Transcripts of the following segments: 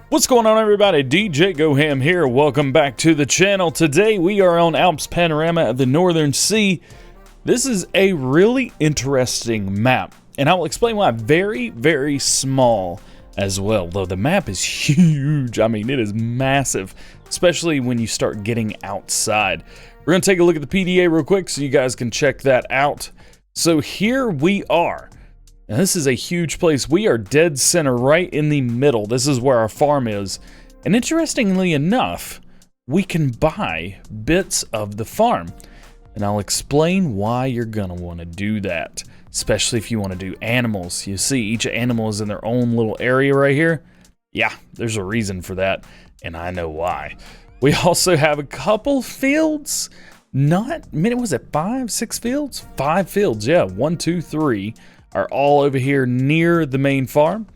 What's going on, everybody? DJ GoHam here. Welcome back to the channel. Today we are on ALPS Panorama of the Northern Sea. This is a really interesting map, and I will explain why. Very, very small as well, though the map is huge. I mean, it is massive, especially when you start getting outside. We're going to take a look at the PDA real quick so you guys can check that out. So here we are. Now, this is a huge place. We are dead center right in the middle. This is where our farm is. And interestingly enough, we can buy bits of the farm. And I'll explain why you're going to want to do that, especially if you want to do animals. You see, each animal is in their own little area right here. Yeah, there's a reason for that, and I know why. We also have a couple fields. Was it 5, 6 fields? 5 fields, yeah. 1, 2, 3. Are all over here near the main farm.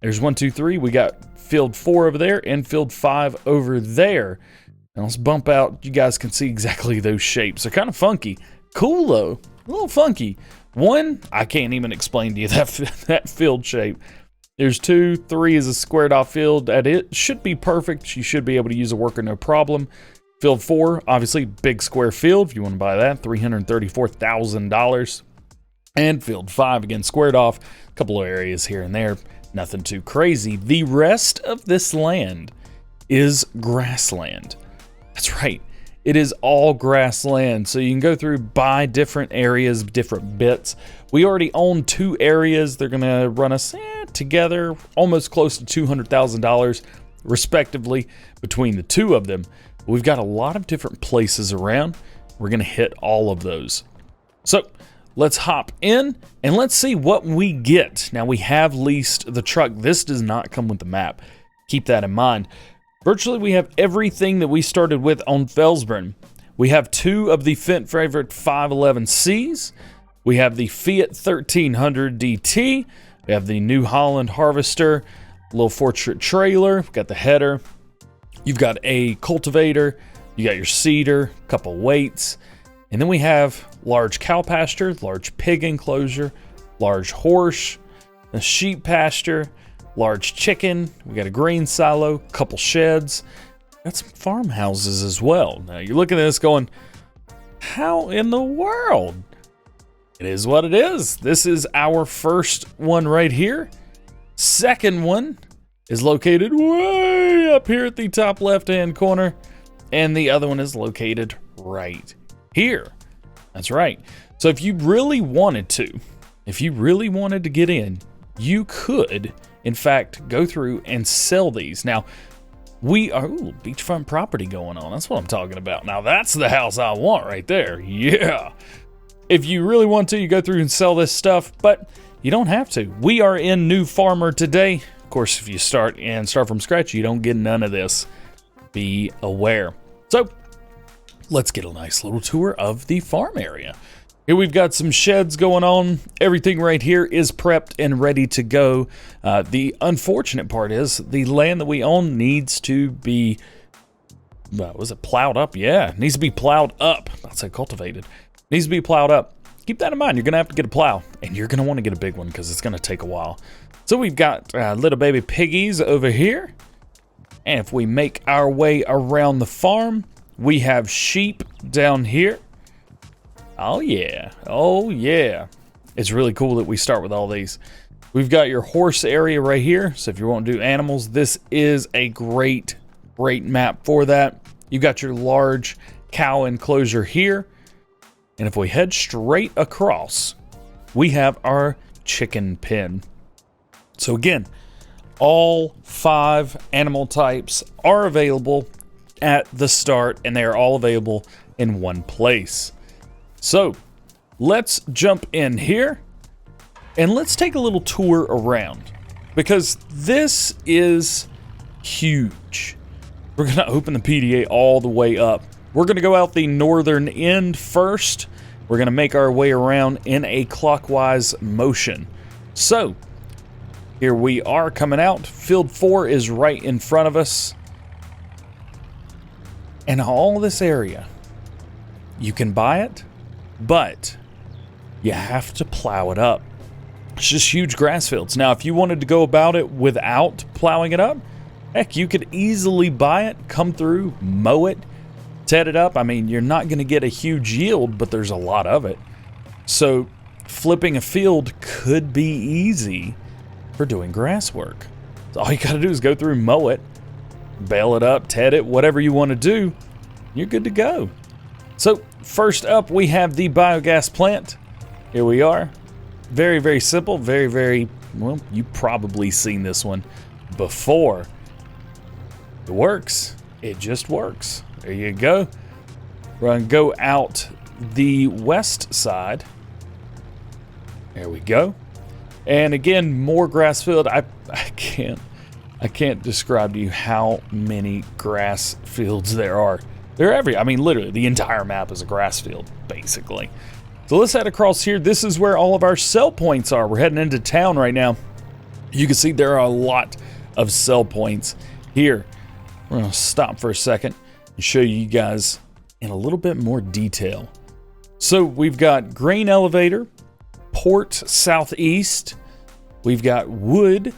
There's 1, 2, 3. We got field 4 over there and field 5 over there. Now let's bump out. You guys can see exactly those shapes. They're kind of funky. Cool though, a little funky. 1, I can't even explain to you that field shape. There's 2, 3 is a squared off field that it should be perfect. You should be able to use a worker no problem. Field 4, obviously big square field. If you want to buy that, $334,000. And field 5, again, squared off, a couple of areas here and there, nothing too crazy. The rest of this land is grassland. That's right, it is all grassland. So you can go through, buy different areas, different bits. We already own 2 areas. They're gonna run us together almost close to $200,000 respectively between the 2 of them. We've got a lot of different places around. We're gonna hit all of those. So let's hop in and let's see what we get. Now, we have leased the truck. This does not come with the map. Keep that in mind. Virtually, we have everything that we started with on Felsburn. We have 2 of the Fendt favorite 511Cs. We have the Fiat 1300 DT. We have the New Holland Harvester, little 4-trip trailer. We've got the header. You've got a cultivator. You got your seeder, a couple weights. And then we have large cow pasture, large pig enclosure, large horse, a sheep pasture, large chicken. We got a grain silo, couple sheds, got some farmhouses as well. Now you're looking at this going, how in the world? It is what it is. This is our first one right here. Second one is located way up here at the top left-hand corner. And the other one is located right here. That's right. So if you really wanted to get in, you could, in fact, go through and sell these. Now, we are, beachfront property going on. That's what I'm talking about. Now, that's the house I want right there. Yeah. If you really want to, you go through and sell this stuff, but you don't have to. We are in New Farmer today. Of course, if you start from scratch, you don't get none of this. Be aware. So, let's get a nice little tour of the farm area. Here we've got some sheds going on. Everything right here is prepped and ready to go. The unfortunate part is the land that we own needs to be, was it plowed up? Yeah, it needs to be plowed up. I'd say cultivated. Needs to be plowed up. Keep that in mind. You're going to have to get a plow, and you're going to want to get a big one because it's going to take a while. So we've got little baby piggies over here. And if we make our way around the farm, we have sheep down here. Oh yeah, oh yeah. It's really cool that we start with all these. We've got your horse area right here. So if you want to do animals, this is a great map for that. You've got your large cow enclosure here. And if we head straight across, we have our chicken pen. So again, all 5 animal types are available at the start, and they are all available in one place. So let's jump in here and let's take a little tour around, because this is huge. We're going to open the PDA all the way up. We're going to go out the northern end first. We're going to make our way around in a clockwise motion. So here we are coming out. Field 4 is right in front of us. And all this area, you can buy it, but you have to plow it up. It's just huge grass fields. Now, if you wanted to go about it without plowing it up, heck, you could easily buy it, come through, mow it, ted it up. I mean, you're not going to get a huge yield, but there's a lot of it. So flipping a field could be easy for doing grass work. So all you got to do is go through, mow it, bale it up, ted it, whatever you want to do, you're good to go. So first up, we have the biogas plant. Here we are. Very, very simple. Very, very, well, you've probably seen this one before. It works. It just works. There you go. We're going to go out the west side. There we go. And again, more grass field. I can't describe to you how many grass fields there are. They're everywhere. I mean, literally, the entire map is a grass field, basically. So let's head across here. This is where all of our sell points are. We're heading into town right now. You can see there are a lot of sell points here. We're going to stop for a second and show you guys in a little bit more detail. So we've got grain elevator, port southeast. We've got wood.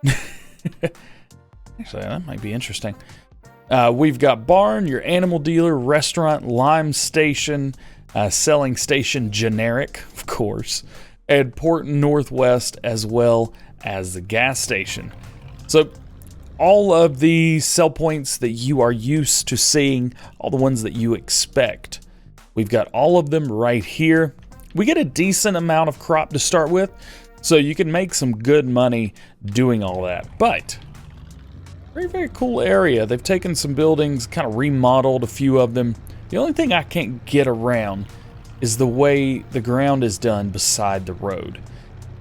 Actually, that might be interesting. We've got barn, your animal dealer, restaurant, lime station, selling station generic, of course, and port northwest, as well as the gas station. So all of the sell points that you are used to seeing, all the ones that you expect, we've got all of them right here. We get a decent amount of crop to start with, so you can make some good money doing all that. But very, very cool area. They've taken some buildings, kind of remodeled a few of them. The only thing I can't get around is the way the ground is done beside the road.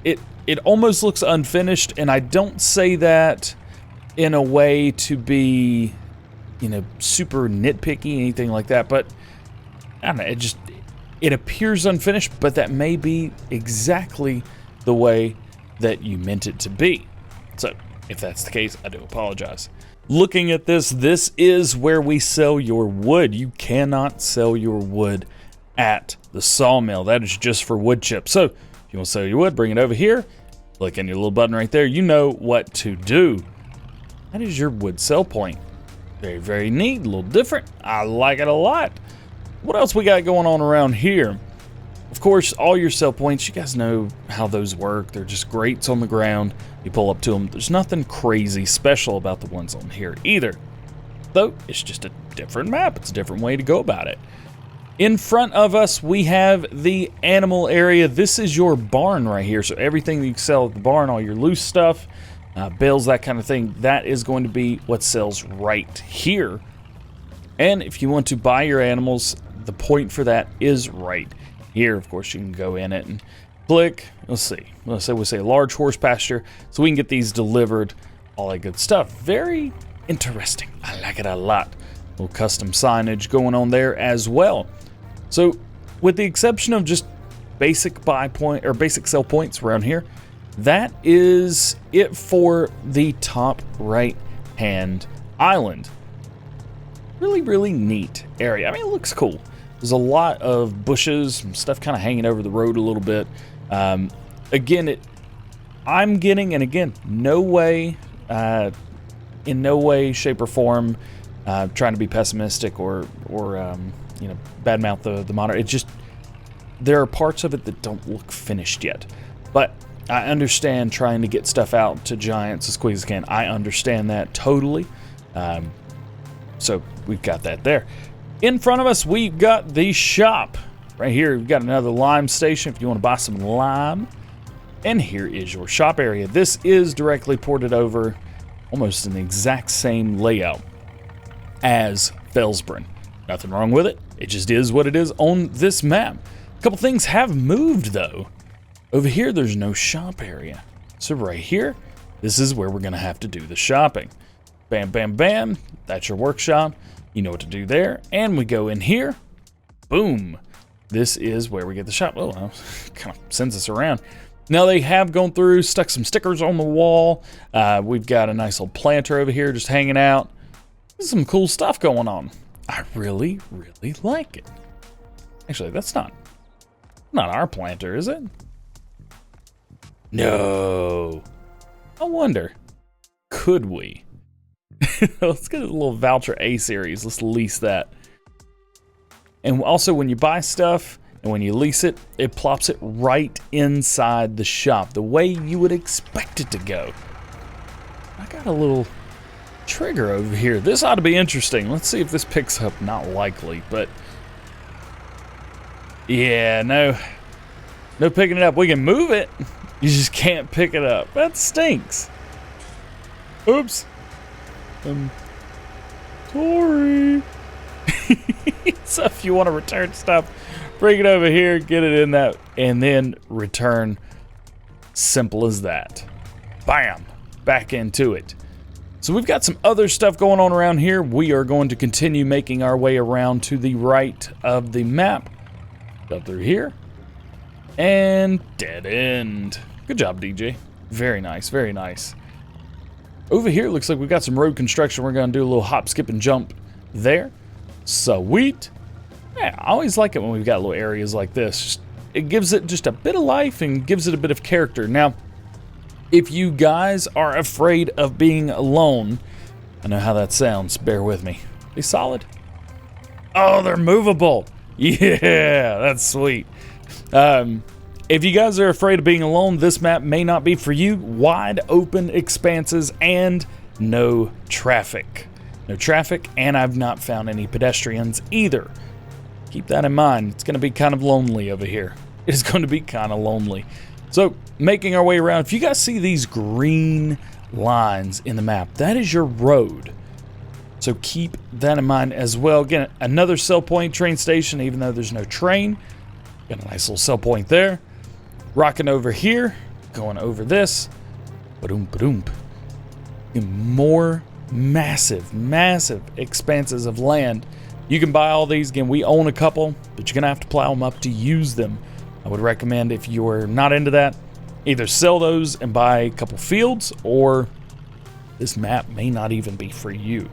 It almost looks unfinished, and I don't say that in a way to be, you know, super nitpicky, anything like that, but I don't know, it appears unfinished, but that may be exactly the way that you meant it to be. So if that's the case, I do apologize. Looking at this, this is where we sell your wood. You cannot sell your wood at the sawmill. That is just for wood chips. So if you want to sell your wood, bring it over here. Click on your little button right there. You know what to do. That is your wood sell point. Very, very neat. A little different. I like it a lot. What else we got going on around here? Of course, all your sell points, you guys know how those work. They're just grates on the ground. You pull up to them. There's nothing crazy special about the ones on here either. Though, it's just a different map. It's a different way to go about it. In front of us, we have the animal area. This is your barn right here. So everything that you sell at the barn, all your loose stuff, bales, that kind of thing, that is going to be what sells right here. And if you want to buy your animals, the point for that is right here. Of course, you can go in it and click. Let's see. We'll say a large horse pasture, so we can get these delivered. All that good stuff. Very interesting. I like it a lot. A little custom signage going on there as well. So, with the exception of just basic buy point or basic sell points around here, that is it for the top right hand island. Really, really neat area. I mean, it looks cool. There's a lot of bushes, some stuff kind of hanging over the road a little bit. Again, I'm getting, and again, no way, in no way, shape, or form, trying to be pessimistic or you know, badmouth the monitor. It just, there are parts of it that don't look finished yet. But I understand trying to get stuff out to giants as quick as I can. I understand that totally. So we've got that there. In front of us, we've got the shop. Right here, we've got another lime station if you want to buy some lime. And here is your shop area. This is directly ported over, almost in the exact same layout as Felsbrunn. Nothing wrong with it. It just is what it is on this map. A couple things have moved, though. Over here, there's no shop area. So right here, this is where we're going to have to do the shopping. Bam, bam, bam. That's your workshop. You know what to do there. And we go in here. Boom. This is where we get the shop. Oh, well, kind of sends us around. Now, they have gone through, stuck some stickers on the wall. We've got a nice little planter over here just hanging out. There's some cool stuff going on. I really, really like it. Actually, that's not our planter, is it? No. I wonder, could we? Let's get a little voucher A series. Let's lease that. And also, when you buy stuff and when you lease it, it plops it right inside the shop, the way you would expect it to go. I got a little trigger over here. This ought to be interesting. Let's see if this picks up. Not likely, but yeah, no picking it up. We can move it, you just can't pick it up. That stinks. Oops. Sorry. So if you want to return stuff, bring it over here, get it in that, and then return. Simple as that. Bam, back into it. So we've got some other stuff going on around here. We are going to continue making our way around to the right of the map. Up through here. And dead end. Good job, DJ. Very nice, very nice. Over here, looks like we've got some road construction. We're going to do a little hop, skip, and jump there. Sweet. Yeah, I always like it when we've got little areas like this. It gives it just a bit of life and gives it a bit of character. Now, if you guys are afraid of being alone, I know how that sounds. Bear with me. Be solid. Oh, they're movable. Yeah, that's sweet. If you guys are afraid of being alone, this map may not be for you. Wide open expanses and no traffic. No traffic, and I've not found any pedestrians either. Keep that in mind. It's going to be kind of lonely over here. It's going to be kind of lonely. So, making our way around. If you guys see these green lines in the map, that is your road. So keep that in mind as well. Again, another sell point train station, even though there's no train. Got a nice little sell point there. Rocking over here, going over this. Ba-doom, ba-doom. More massive, massive expanses of land. You can buy all these. Again, we own a couple, but you're going to have to plow them up to use them. I would recommend, if you're not into that, either sell those and buy a couple fields, or this map may not even be for you.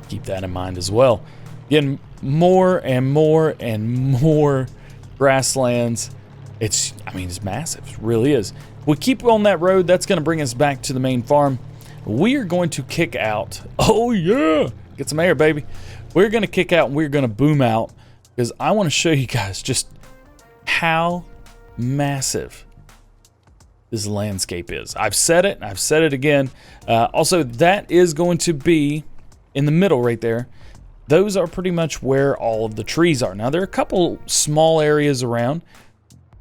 Keep that in mind as well. Again, more and more and more grasslands. It's massive. It really is. We keep on that road. That's going to bring us back to the main farm. We are going to kick out. Oh, yeah. Get some air, baby. We're going to kick out and we're going to boom out, because I want to show you guys just how massive this landscape is. I've said it. I've said it again. Also, that is going to be in the middle right there. Those are pretty much where all of the trees are. Now, there are a couple small areas around,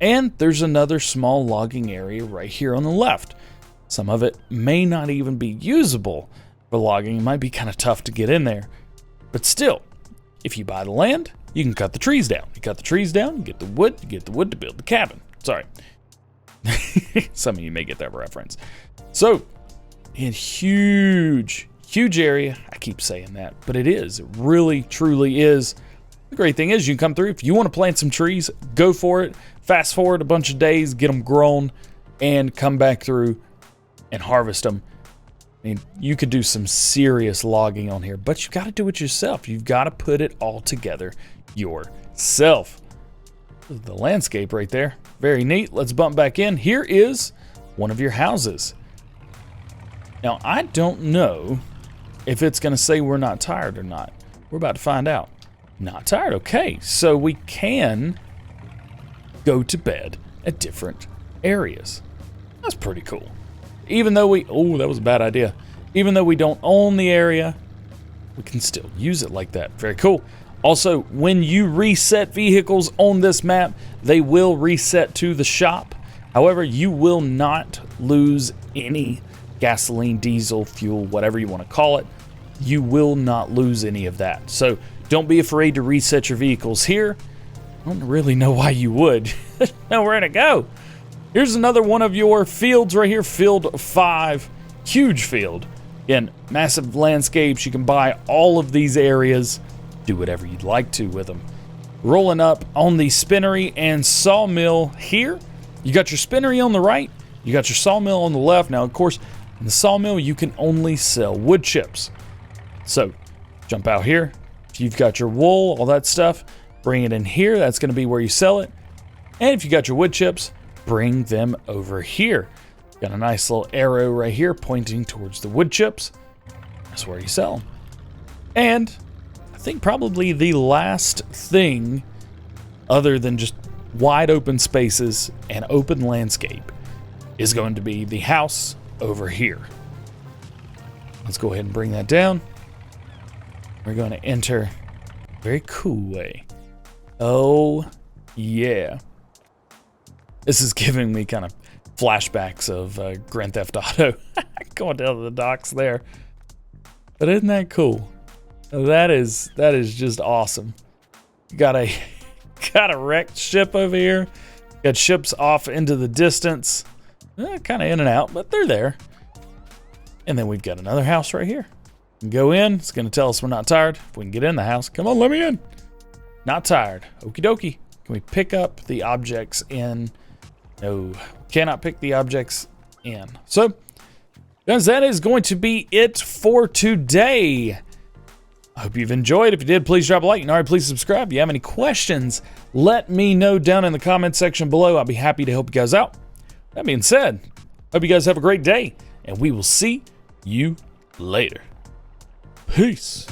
and there's another small logging area right here on the left. Some of it may not even be usable for logging. It might be kind of tough to get in there. But still, if you buy the land, you can cut the trees down. You cut the trees down, you get the wood to build the cabin. Sorry. Some of you may get that reference. So, in huge area. I keep saying that, but it is. It really, truly is. The great thing is you can come through. If you want to plant some trees, go for it. Fast forward a bunch of days, get them grown, and come back through and harvest them. I mean, you could do some serious logging on here, but you got to do it yourself. You've got to put it all together yourself. The landscape right there. Very neat. Let's bump back in. Here is one of your houses. Now, I don't know if it's going to say we're not tired or not. We're about to find out. Not tired. Okay, so we can go to bed at different areas. That's pretty cool. Even though oh, that was a bad idea. Even though we don't own the area, we can still use it like that. Very cool. Also, when you reset vehicles on this map, they will reset to the shop. However, you will not lose any gasoline, diesel, fuel, whatever you want to call it. You will not lose any of that. So don't be afraid to reset your vehicles here. I don't really know why you would. There's nowhere to go. Here's another one of your fields right here, field 5. Huge field. Again, massive landscapes. You can buy all of these areas. Do whatever you'd like to with them. Rolling up on the spinnery and sawmill here. You got your spinnery on the right. You got your sawmill on the left. Now, of course, in the sawmill, you can only sell wood chips. So, jump out here. If you've got your wool, all that stuff, bring it in here. That's going to be where you sell it. And if you got your wood chips, bring them over here. Got a nice little arrow right here pointing towards the wood chips. That's where you sell them. And I think probably the last thing, other than just wide open spaces and open landscape, is going to be the house over here. Let's go ahead and bring that down. We're going to enter a very cool way. Oh, yeah. This is giving me kind of flashbacks of Grand Theft Auto. Going down to the docks there. But isn't that cool? That is just awesome. Got a wrecked ship over here. Got ships off into the distance. Kind of in and out, but they're there. And then we've got another house right here. We can go in. It's going to tell us we're not tired. If we can get in the house, come on, let me in. Not tired. Okie dokie. Can we pick up the objects in? No, cannot pick the objects in. So, guys, that is going to be it for today. I hope you've enjoyed. If you did, please drop a like. And all right, please subscribe. If you have any questions, let me know down in the comment section below. I'll be happy to help you guys out. That being said, hope you guys have a great day, and we will see you later. Peace.